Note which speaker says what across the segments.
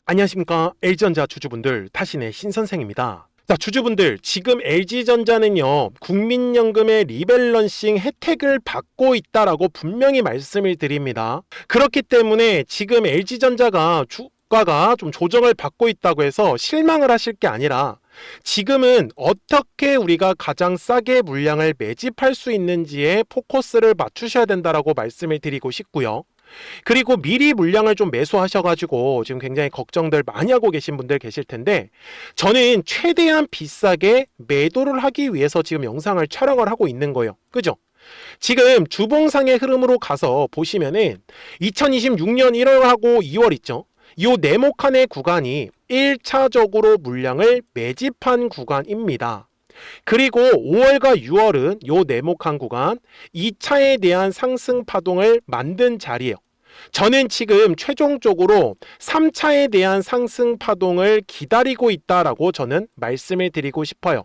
Speaker 1: 안녕하십니까. LG전자 주주분들, 타신의 신선생입니다. 자, 주주분들, 지금 LG전자는요, 국민연금의 리밸런싱 혜택을 받고 있다라고 분명히 말씀을 드립니다. 그렇기 때문에 지금 LG전자가 주가가 좀 조정을 받고 있다고 해서 실망을 하실 게 아니라 지금은 어떻게 우리가 가장 싸게 물량을 매집할 수 있는지에 포커스를 맞추셔야 된다라고 말씀을 드리고 싶고요. 그리고 미리 물량을 좀 매수하셔가지고 지금 굉장히 걱정들 많이 하고 계신 분들 계실 텐데, 저는 최대한 비싸게 매도를 하기 위해서 지금 영상을 촬영을 하고 있는 거예요. 그죠? 지금 주봉상의 흐름으로 가서 보시면은 2026년 1월하고 2월 있죠? 요 네모칸의 구간이 1차적으로 물량을 매집한 구간입니다. 그리고 5월과 6월은 요 네모칸 구간 2차에 대한 상승 파동을 만든 자리예요. 저는 지금 최종적으로 3차에 대한 상승 파동을 기다리고 있다라고 저는 말씀을 드리고 싶어요.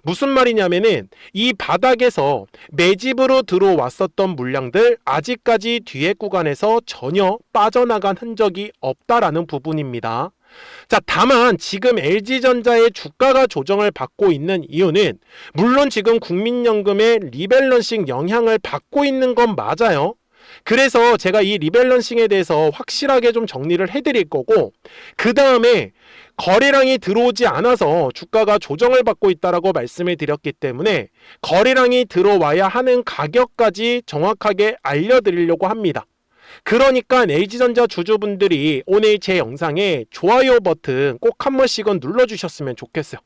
Speaker 1: 무슨 말이냐면은 이 바닥에서 매집으로 들어왔었던 물량들 아직까지 뒤에 구간에서 전혀 빠져나간 흔적이 없다라는 부분입니다. 자, 다만 지금 LG전자의 주가가 조정을 받고 있는 이유는 물론 지금 국민연금의 리밸런싱 영향을 받고 있는 건 맞아요. 그래서 제가 이 리밸런싱에 대해서 확실하게 좀 정리를 해드릴 거고, 그 다음에 거래량이 들어오지 않아서 주가가 조정을 받고 있다라고 말씀을 드렸기 때문에 거래량이 들어와야 하는 가격까지 정확하게 알려드리려고 합니다. 그러니까 LG전자 주주분들이 오늘 제 영상에 좋아요 버튼 꼭 한 번씩은 눌러주셨으면 좋겠어요.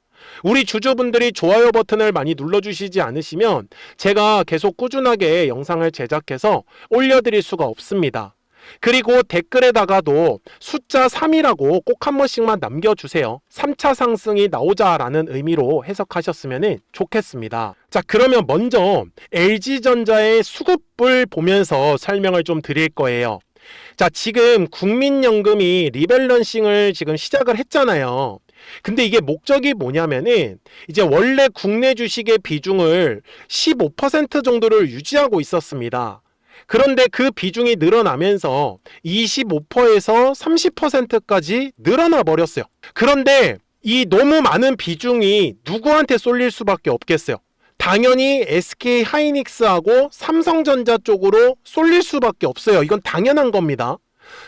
Speaker 1: 우리 주주분들이 좋아요 버튼을 많이 눌러주시지 않으시면 제가 계속 꾸준하게 영상을 제작해서 올려드릴 수가 없습니다. 그리고 댓글에다가도 숫자 3이라고 꼭 한 번씩만 남겨주세요. 3차 상승이 나오자라는 의미로 해석하셨으면 좋겠습니다. 자, 그러면 먼저 LG전자의 수급을 보면서 설명을 좀 드릴 거예요. 자, 지금 국민연금이 리밸런싱을 지금 시작을 했잖아요. 근데 이게 목적이 뭐냐면은 이제 원래 국내 주식의 비중을 15% 정도를 유지하고 있었습니다. 그런데 그 비중이 늘어나면서 25%에서 30%까지 늘어나 버렸어요. 그런데 이 너무 많은 비중이 누구한테 쏠릴 수밖에 없겠어요. 당연히 SK 하이닉스하고 삼성전자 쪽으로 쏠릴 수밖에 없어요. 이건 당연한 겁니다.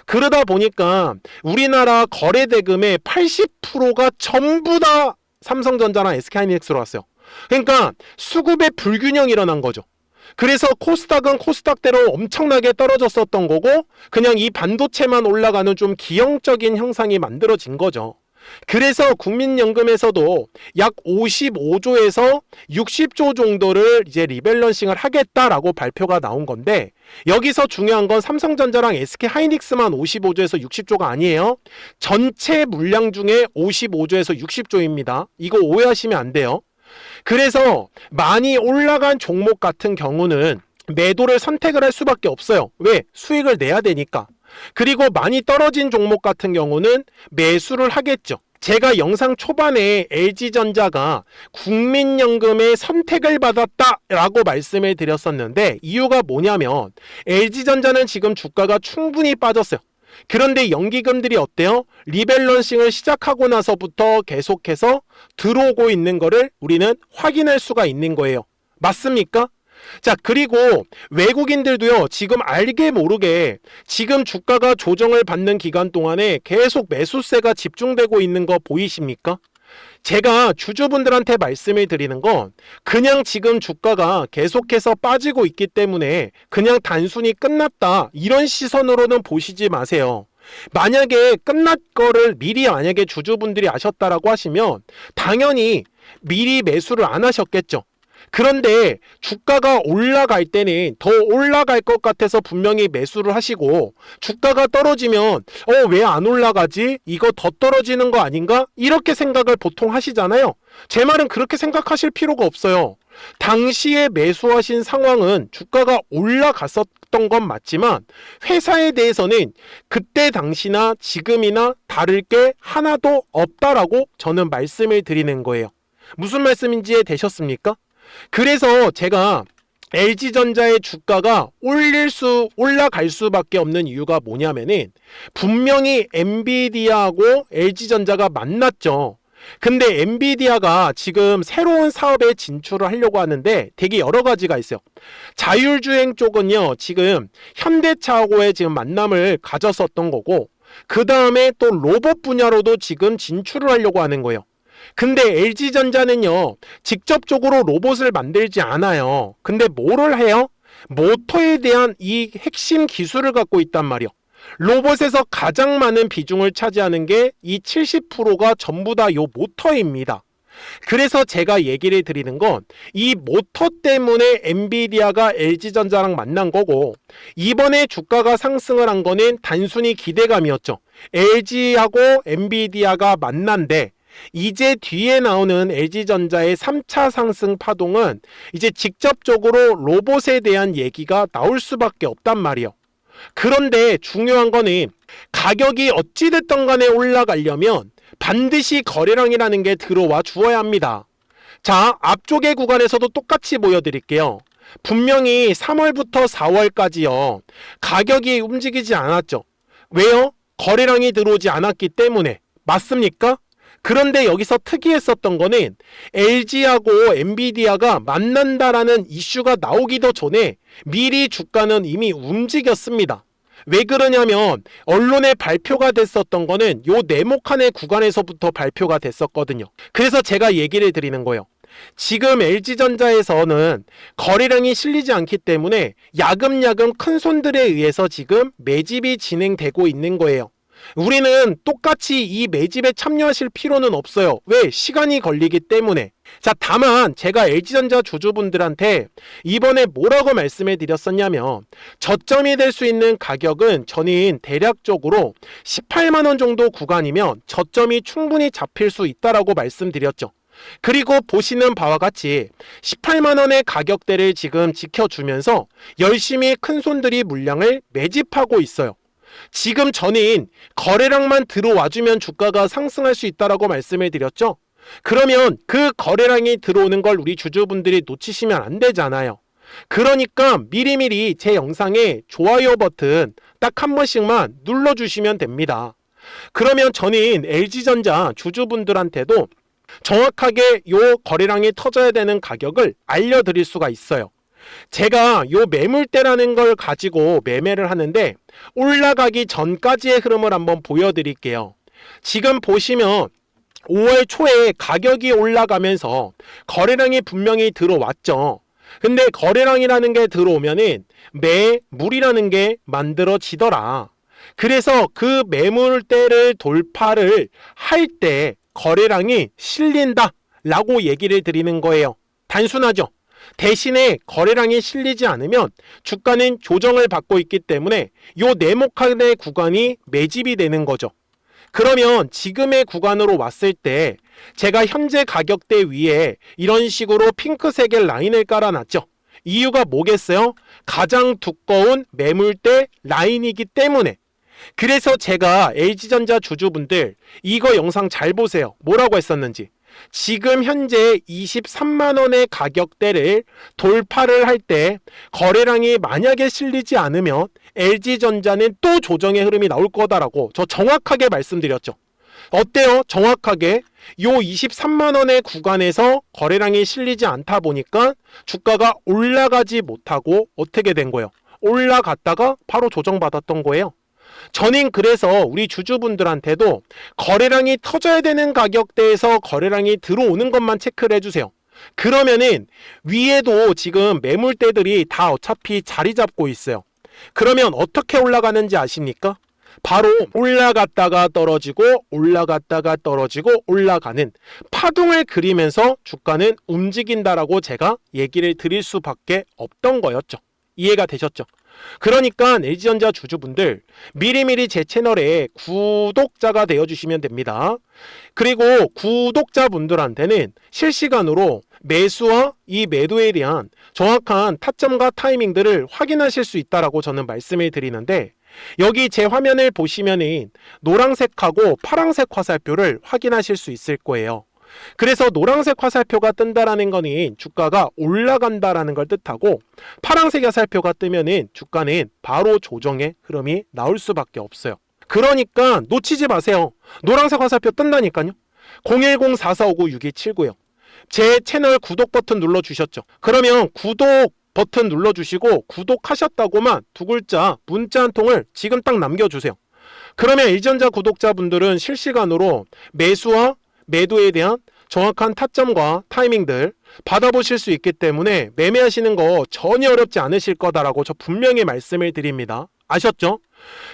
Speaker 1: 그러다 보니까 우리나라 거래 대금의 80%가 전부 다 삼성전자나 SK하이닉스로 왔어요. 그러니까 수급의 불균형이 일어난 거죠. 그래서 코스닥은 코스닥대로 엄청나게 떨어졌었던 거고, 그냥 이 반도체만 올라가는 좀 기형적인 형상이 만들어진 거죠. 그래서 국민연금에서도 약 55조에서 60조 정도를 이제 리밸런싱을 하겠다라고 발표가 나온 건데, 여기서 중요한 건 삼성전자랑 SK하이닉스만 55조에서 60조가 아니에요. 전체 물량 중에 55조에서 60조입니다. 이거 오해하시면 안 돼요. 그래서 많이 올라간 종목 같은 경우는 매도를 선택을 할 수밖에 없어요. 왜? 수익을 내야 되니까. 그리고 많이 떨어진 종목 같은 경우는 매수를 하겠죠. 제가 영상 초반에 LG전자가 국민연금의 선택을 받았다라고 말씀을 드렸었는데, 이유가 뭐냐면 LG전자는 지금 주가가 충분히 빠졌어요. 그런데 연기금들이 어때요? 리밸런싱을 시작하고 나서부터 계속해서 들어오고 있는 거를 우리는 확인할 수가 있는 거예요. 맞습니까? 자, 그리고 외국인들도요, 지금 알게 모르게 지금 주가가 조정을 받는 기간 동안에 계속 매수세가 집중되고 있는 거 보이십니까? 제가 주주분들한테 말씀을 드리는 건 그냥 지금 주가가 계속해서 빠지고 있기 때문에 그냥 단순히 끝났다, 이런 시선으로는 보시지 마세요. 만약에 끝날 거를 미리 만약에 주주분들이 아셨다라고 하시면 당연히 미리 매수를 안 하셨겠죠. 그런데 주가가 올라갈 때는 더 올라갈 것 같아서 분명히 매수를 하시고, 주가가 떨어지면 왜 안 올라가지? 이거 더 떨어지는 거 아닌가? 이렇게 생각을 보통 하시잖아요. 제 말은 그렇게 생각하실 필요가 없어요. 당시에 매수하신 상황은 주가가 올라갔었던 건 맞지만 회사에 대해서는 그때 당시나 지금이나 다를 게 하나도 없다라고 저는 말씀을 드리는 거예요. 무슨 말씀인지 되셨습니까? 그래서 제가 LG전자의 주가가 올라갈 수밖에 없는 이유가 뭐냐면은 분명히 엔비디아하고 LG전자가 만났죠. 근데 엔비디아가 지금 새로운 사업에 진출을 하려고 하는데 되게 여러 가지가 있어요. 자율주행 쪽은요, 지금 현대차하고의 지금 만남을 가졌었던 거고, 그 다음에 또 로봇 분야로도 지금 진출을 하려고 하는 거예요. 근데 LG전자는요, 직접적으로 로봇을 만들지 않아요. 근데 뭐를 해요? 모터에 대한 이 핵심 기술을 갖고 있단 말이에요. 로봇에서 가장 많은 비중을 차지하는 게 이 70%가 전부 다 요 모터입니다. 그래서 제가 얘기를 드리는 건 이 모터 때문에 엔비디아가 LG전자랑 만난 거고, 이번에 주가가 상승을 한 거는 단순히 기대감이었죠. LG하고 엔비디아가 만난데 이제 뒤에 나오는 LG전자의 3차 상승 파동은 이제 직접적으로 로봇에 대한 얘기가 나올 수밖에 없단 말이에요. 그런데 중요한 거는 가격이 어찌됐든 간에 올라가려면 반드시 거래량이라는 게 들어와 주어야 합니다. 자, 앞쪽의 구간에서도 똑같이 보여드릴게요. 분명히 3월부터 4월까지요, 가격이 움직이지 않았죠. 왜요? 거래량이 들어오지 않았기 때문에. 맞습니까? 그런데 여기서 특이했었던 거는 LG하고 엔비디아가 만난다라는 이슈가 나오기도 전에 미리 주가는 이미 움직였습니다. 왜 그러냐면 언론에 발표가 됐었던 거는 요 네모칸의 구간에서부터 발표가 됐었거든요. 그래서 제가 얘기를 드리는 거예요. 지금 LG전자에서는 거래량이 실리지 않기 때문에 야금야금 큰 손들에 의해서 지금 매집이 진행되고 있는 거예요. 우리는 똑같이 이 매집에 참여하실 필요는 없어요. 왜? 시간이 걸리기 때문에. 자, 다만 제가 LG전자 주주분들한테 이번에 뭐라고 말씀을 드렸었냐면, 저점이 될 수 있는 가격은 저는 대략적으로 18만원 정도 구간이면 저점이 충분히 잡힐 수 있다라고 말씀드렸죠. 그리고 보시는 바와 같이 18만원의 가격대를 지금 지켜주면서 열심히 큰 손들이 물량을 매집하고 있어요. 지금 저는 거래량만 들어와주면 주가가 상승할 수 있다라고 말씀을 드렸죠. 그러면 그 거래량이 들어오는 걸 우리 주주분들이 놓치시면 안 되잖아요. 그러니까 미리미리 제 영상에 좋아요 버튼 딱 한 번씩만 눌러주시면 됩니다. 그러면 저는 LG전자 주주분들한테도 정확하게 요 거래량이 터져야 되는 가격을 알려드릴 수가 있어요. 제가 요 매물대라는 걸 가지고 매매를 하는데 올라가기 전까지의 흐름을 한번 보여드릴게요. 지금 보시면 5월 초에 가격이 올라가면서 거래량이 분명히 들어왔죠. 근데 거래량이라는 게 들어오면은 매물이라는 게 만들어지더라. 그래서 그 매물대를 돌파를 할 때 거래량이 실린다 라고 얘기를 드리는 거예요. 단순하죠. 대신에 거래량이 실리지 않으면 주가는 조정을 받고 있기 때문에 요 네모칸의 구간이 매집이 되는 거죠. 그러면 지금의 구간으로 왔을 때 제가 현재 가격대 위에 이런 식으로 핑크색의 라인을 깔아놨죠. 이유가 뭐겠어요? 가장 두꺼운 매물대 라인이기 때문에. 그래서 제가 LG전자 주주분들 이거 영상 잘 보세요. 뭐라고 했었는지. 지금 현재 23만원의 가격대를 돌파를 할 때 거래량이 만약에 실리지 않으면 LG전자는 또 조정의 흐름이 나올 거다라고 저 정확하게 말씀드렸죠. 어때요? 정확하게 요 23만원의 구간에서 거래량이 실리지 않다 보니까 주가가 올라가지 못하고 어떻게 된 거예요? 올라갔다가 바로 조정받았던 거예요. 저는 그래서 우리 주주분들한테도 거래량이 터져야 되는 가격대에서 거래량이 들어오는 것만 체크를 해주세요. 그러면은 위에도 지금 매물대들이 다 어차피 자리 잡고 있어요. 그러면 어떻게 올라가는지 아십니까? 바로 올라갔다가 떨어지고 올라갔다가 떨어지고 올라가는 파동을 그리면서 주가는 움직인다라고 제가 얘기를 드릴 수밖에 없던 거였죠. 이해가 되셨죠? 그러니까 LG전자 주주분들 미리미리 제 채널에 구독자가 되어주시면 됩니다. 그리고 구독자분들한테는 실시간으로 매수와 이 매도에 대한 정확한 타점과 타이밍들을 확인하실 수 있다라고 저는 말씀을 드리는데, 여기 제 화면을 보시면은 노란색하고 파란색 화살표를 확인하실 수 있을 거예요. 그래서 노란색 화살표가 뜬다라는 거는 주가가 올라간다라는 걸 뜻하고, 파란색 화살표가 뜨면은 주가는 바로 조정의 흐름이 나올 수밖에 없어요. 그러니까 놓치지 마세요. 노란색 화살표 뜬다니까요. 010-4459-6279요. 제 채널 구독 버튼 눌러주셨죠? 그러면 구독 버튼 눌러주시고 구독하셨다고만 두 글자 문자 한 통을 지금 딱 남겨주세요. 그러면 일전자 구독자분들은 실시간으로 매수와 매도에 대한 정확한 타점과 타이밍들 받아보실 수 있기 때문에 매매하시는 거 전혀 어렵지 않으실 거다라고 저 분명히 말씀을 드립니다. 아셨죠?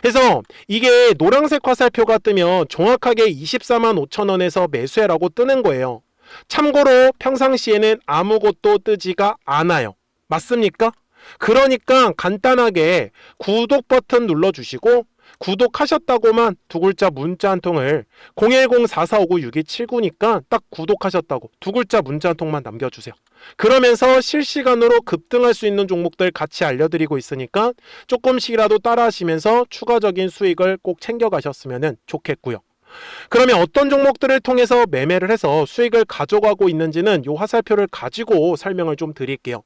Speaker 1: 그래서 이게 노란색 화살표가 뜨면 정확하게 24만 5천 원에서 매수해라고 뜨는 거예요. 참고로 평상시에는 아무것도 뜨지가 않아요. 맞습니까? 그러니까 간단하게 구독 버튼 눌러주시고 구독하셨다고만 두 글자 문자 한 통을 010-4459-6279니까 딱 구독하셨다고 두 글자 문자 한 통만 남겨주세요. 그러면서 실시간으로 급등할 수 있는 종목들 같이 알려드리고 있으니까 조금씩이라도 따라하시면서 추가적인 수익을 꼭 챙겨가셨으면 좋겠고요. 그러면 어떤 종목들을 통해서 매매를 해서 수익을 가져가고 있는지는 이 화살표를 가지고 설명을 좀 드릴게요.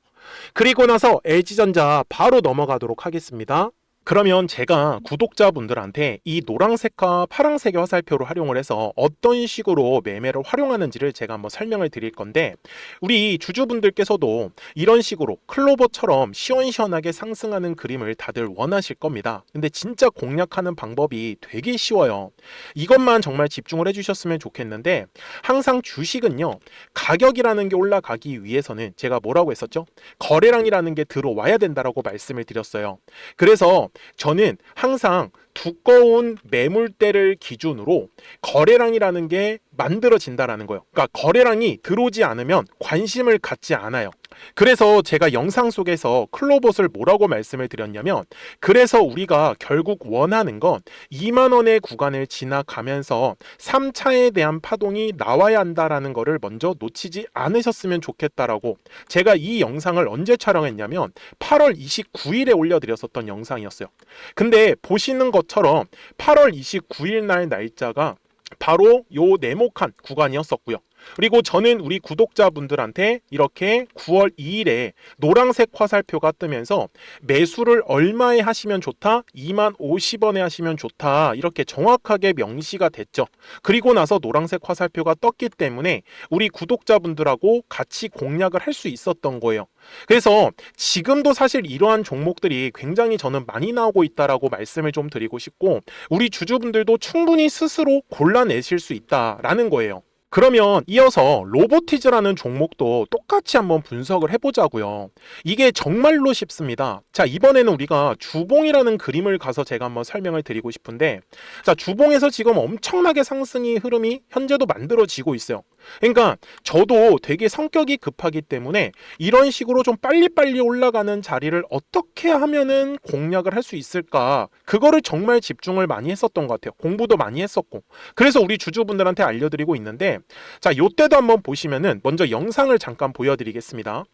Speaker 1: 그리고 나서 LG전자 바로 넘어가도록 하겠습니다. 그러면 제가 구독자분들한테 이 노란색과 파란색의 화살표를 활용을 해서 어떤 식으로 매매를 활용하는지를 제가 한번 설명을 드릴 건데, 우리 주주분들께서도 이런 식으로 클로버처럼 시원시원하게 상승하는 그림을 다들 원하실 겁니다. 근데 진짜 공략하는 방법이 되게 쉬워요. 이것만 정말 집중을 해주셨으면 좋겠는데, 항상 주식은요, 가격이라는 게 올라가기 위해서는 제가 뭐라고 했었죠? 거래량이라는 게 들어와야 된다라고 말씀을 드렸어요. 그래서 저는 항상 두꺼운 매물대를 기준으로 거래량이라는 게 만들어진다라는 거예요. 그러니까 거래량이 들어오지 않으면 관심을 갖지 않아요. 그래서 제가 영상 속에서 클로봇을 뭐라고 말씀을 드렸냐면, 그래서 우리가 결국 원하는 건 2만 원의 구간을 지나가면서 3차에 대한 파동이 나와야 한다라는 거를 먼저 놓치지 않으셨으면 좋겠다라고, 제가 이 영상을 언제 촬영했냐면 8월 29일에 올려드렸었던 영상이었어요. 근데 보시는 것처럼 8월 29일 날 날짜가 바로 요 네모칸 구간이었었고요. 그리고 저는 우리 구독자분들한테 이렇게 9월 2일에 노란색 화살표가 뜨면서 매수를 얼마에 하시면 좋다? 2만 50원에 하시면 좋다. 이렇게 정확하게 명시가 됐죠. 그리고 나서 노란색 화살표가 떴기 때문에 우리 구독자분들하고 같이 공략을 할 수 있었던 거예요. 그래서 지금도 사실 이러한 종목들이 굉장히 저는 많이 나오고 있다라고 말씀을 좀 드리고 싶고, 우리 주주분들도 충분히 스스로 골라내실 수 있다라는 거예요. 그러면 이어서 로보티즈라는 종목도 똑같이 한번 분석을 해보자고요. 이게 정말로 쉽습니다. 자, 이번에는 우리가 주봉이라는 그림을 가서 제가 한번 설명을 드리고 싶은데, 자, 주봉에서 지금 엄청나게 상승이 흐름이 현재도 만들어지고 있어요. 그러니까 저도 되게 성격이 급하기 때문에 이런 식으로 좀 빨리빨리 올라가는 자리를 어떻게 하면은 공략을 할 수 있을까, 그거를 정말 집중을 많이 했었던 것 같아요. 공부도 많이 했었고. 그래서 우리 주주분들한테 알려드리고 있는데, 자, 요때도 한번 보시면은 먼저 영상을 잠깐 보여드리겠습니다.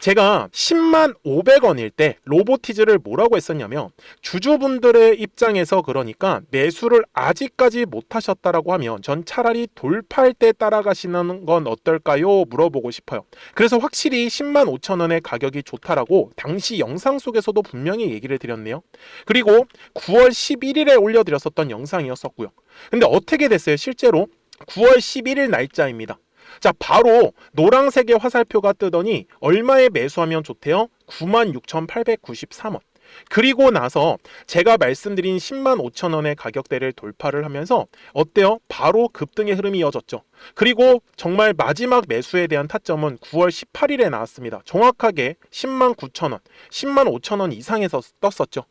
Speaker 1: 제가 10만 500원일 때 로보티즈를 뭐라고 했었냐면, 주주분들의 입장에서 그러니까 매수를 아직까지 못 하셨다라고 하면 전 차라리 돌파할 때 따라가시는 건 어떨까요? 물어보고 싶어요. 그래서 확실히 10만 5천 원의 가격이 좋다라고 당시 영상 속에서도 분명히 얘기를 드렸네요. 그리고 9월 11일에 올려드렸었던 영상이었었고요. 근데 어떻게 됐어요? 실제로 9월 11일 날짜입니다. 자, 바로 노란색의 화살표가 뜨더니 얼마에 매수하면 좋대요? 96,893원. 그리고 나서 제가 말씀드린 10만 5천 원의 가격대를 돌파를 하면서 어때요? 바로 급등의 흐름이 이어졌죠. 그리고 정말 마지막 매수에 대한 타점은 9월 18일에 나왔습니다. 정확하게 10만 9천 원, 10만 5천 원 이상에서 떴었죠.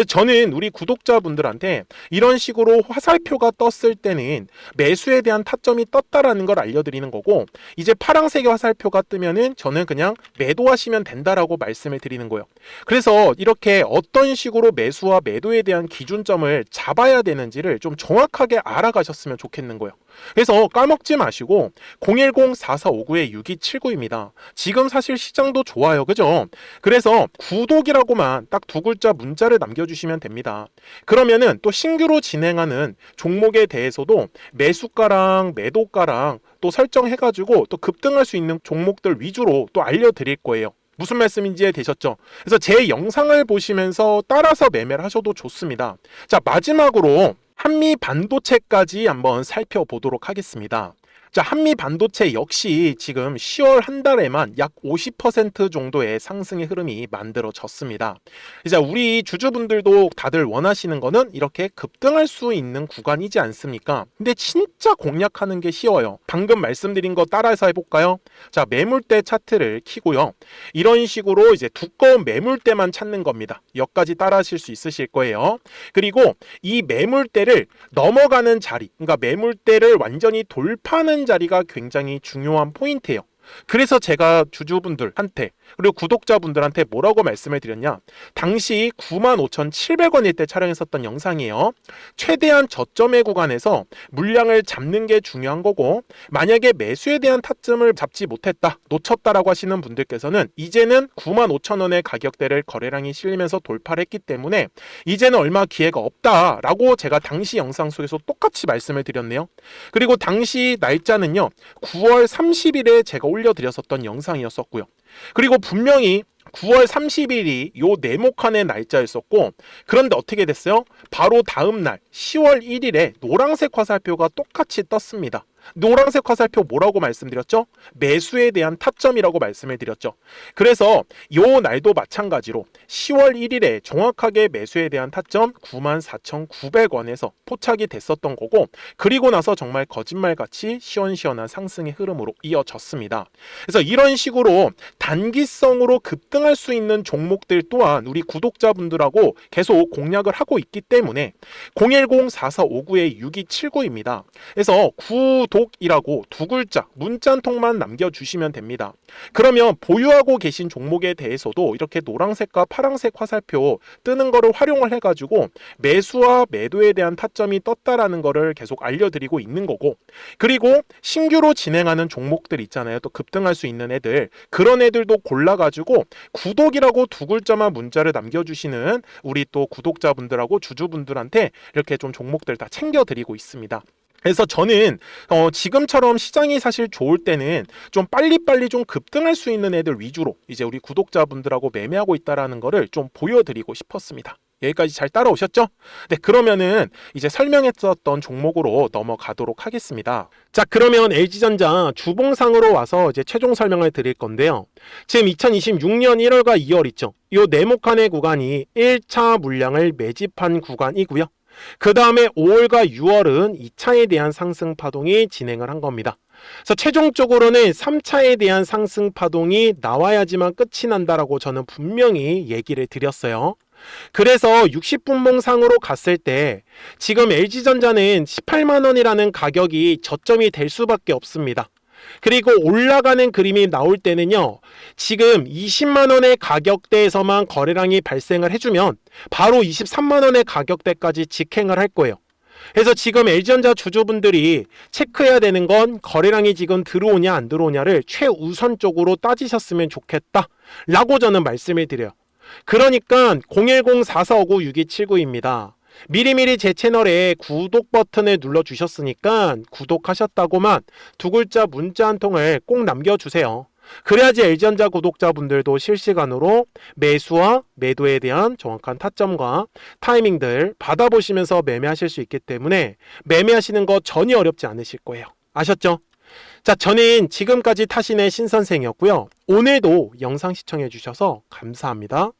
Speaker 1: 저는 우리 구독자분들한테 이런 식으로 화살표가 떴을 때는 매수에 대한 타점이 떴다라는 걸 알려드리는 거고, 이제 파란색의 화살표가 뜨면은 저는 그냥 매도하시면 된다라고 말씀을 드리는 거예요. 그래서 이렇게 어떤 식으로 매수와 매도에 대한 기준점을 잡아야 되는지를 좀 정확하게 알아가셨으면 좋겠는 거예요. 그래서 까먹지 마시고 010-4459-6279입니다. 지금 사실 시장도 좋아요. 그죠? 그래서 구독이라고만 딱 두 글자 문자를 남겨주시면 됩니다. 그러면은 또 신규로 진행하는 종목에 대해서도 매수가랑 매도가랑 또 설정해가지고 또 급등할 수 있는 종목들 위주로 또 알려드릴 거예요. 무슨 말씀인지 되셨죠? 그래서 제 영상을 보시면서 따라서 매매를 하셔도 좋습니다. 자, 마지막으로 한미 반도체까지 한번 살펴보도록 하겠습니다. 자, 한미 반도체 역시 지금 10월 한 달에만 약 50% 정도의 상승의 흐름이 만들어졌습니다. 이제 우리 주주분들도 다들 원하시는 거는 이렇게 급등할 수 있는 구간이지 않습니까? 근데 진짜 공략하는 게 쉬워요. 방금 말씀드린 거 따라서 해볼까요? 자, 매물대 차트를 켜고요. 이런 식으로 이제 두꺼운 매물대만 찾는 겁니다. 여기까지 따라 하실 수 있으실 거예요. 그리고 이 매물대를 넘어가는 자리, 그러니까 매물대를 완전히 돌파하는 자리가 굉장히 중요한 포인트예요. 그래서 제가 주주분들한테 그리고 구독자분들한테 뭐라고 말씀을 드렸냐, 당시 95,700원일 때 촬영했었던 영상이에요. 최대한 저점의 구간에서 물량을 잡는 게 중요한 거고, 만약에 매수에 대한 타점을 잡지 못했다, 놓쳤다라고 하시는 분들께서는 이제는 95,000원의 가격대를 거래량이 실리면서 돌파를 했기 때문에 이제는 얼마 기회가 없다라고 제가 당시 영상 속에서 똑같이 말씀을 드렸네요. 그리고 당시 날짜는요, 9월 30일에 제가 올려드렸었던 영상이었었고요. 그리고 분명히 9월 30일이 요 네모칸의 날짜였었고, 그런데 어떻게 됐어요? 바로 다음 날 10월 1일에 노란색 화살표가 똑같이 떴습니다. 노란색 화살표 뭐라고 말씀드렸죠? 매수에 대한 타점이라고 말씀을 드렸죠. 그래서 요 날도 마찬가지로 10월 1일에 정확하게 매수에 대한 타점 94,900원에서 포착이 됐었던 거고, 그리고 나서 정말 거짓말같이 시원시원한 상승의 흐름으로 이어졌습니다. 그래서 이런 식으로 단기성으로 급등할 수 있는 종목들 또한 우리 구독자분들하고 계속 공략을 하고 있기 때문에 010-4459-6279입니다. 그래서 구독이라고 두 글자 문자 한 통만 남겨주시면 됩니다. 그러면 보유하고 계신 종목에 대해서도 이렇게 노란색과 파란색 화살표 뜨는 거를 활용을 해가지고 매수와 매도에 대한 타점이 떴다라는 거를 계속 알려드리고 있는 거고, 그리고 신규로 진행하는 종목들 있잖아요. 또 급등할 수 있는 애들, 그런 애들도 골라가지고 구독이라고 두 글자만 문자를 남겨주시는 우리 또 구독자분들하고 주주분들한테 이렇게 좀 종목들 다 챙겨드리고 있습니다. 그래서 저는 지금처럼 시장이 사실 좋을 때는 좀 빨리빨리 좀 급등할 수 있는 애들 위주로 이제 우리 구독자분들하고 매매하고 있다라는 거를 좀 보여드리고 싶었습니다. 여기까지 잘 따라오셨죠? 네, 그러면은 이제 설명했었던 종목으로 넘어가도록 하겠습니다. 자, 그러면 LG전자 주봉상으로 와서 이제 최종 설명을 드릴 건데요. 지금 2026년 1월과 2월 있죠? 요 네모칸의 구간이 1차 물량을 매집한 구간이고요. 그 다음에 5월과 6월은 2차에 대한 상승 파동이 진행을 한 겁니다. 그래서 최종적으로는 3차에 대한 상승 파동이 나와야지만 끝이 난다라고 저는 분명히 얘기를 드렸어요. 그래서 60분봉 상으로 갔을 때 지금 LG전자는 18만원이라는 가격이 저점이 될 수밖에 없습니다. 그리고 올라가는 그림이 나올 때는요, 지금 20만원의 가격대에서만 거래량이 발생을 해주면 바로 23만원의 가격대까지 직행을 할 거예요. 그래서 지금 LG전자 주주분들이 체크해야 되는 건 거래량이 지금 들어오냐 안 들어오냐를 최우선적으로 따지셨으면 좋겠다 라고 저는 말씀을 드려요. 그러니까 010-4459-6279입니다. 미리미리 제 채널에 구독 버튼을 눌러주셨으니까 구독하셨다고만 두 글자 문자 한 통을 꼭 남겨주세요. 그래야지 LG전자 구독자분들도 실시간으로 매수와 매도에 대한 정확한 타점과 타이밍들 받아보시면서 매매하실 수 있기 때문에 매매하시는 거 전혀 어렵지 않으실 거예요. 아셨죠? 자, 저는 지금까지 타신의 신선생이었고요. 오늘도 영상 시청해 주셔서 감사합니다.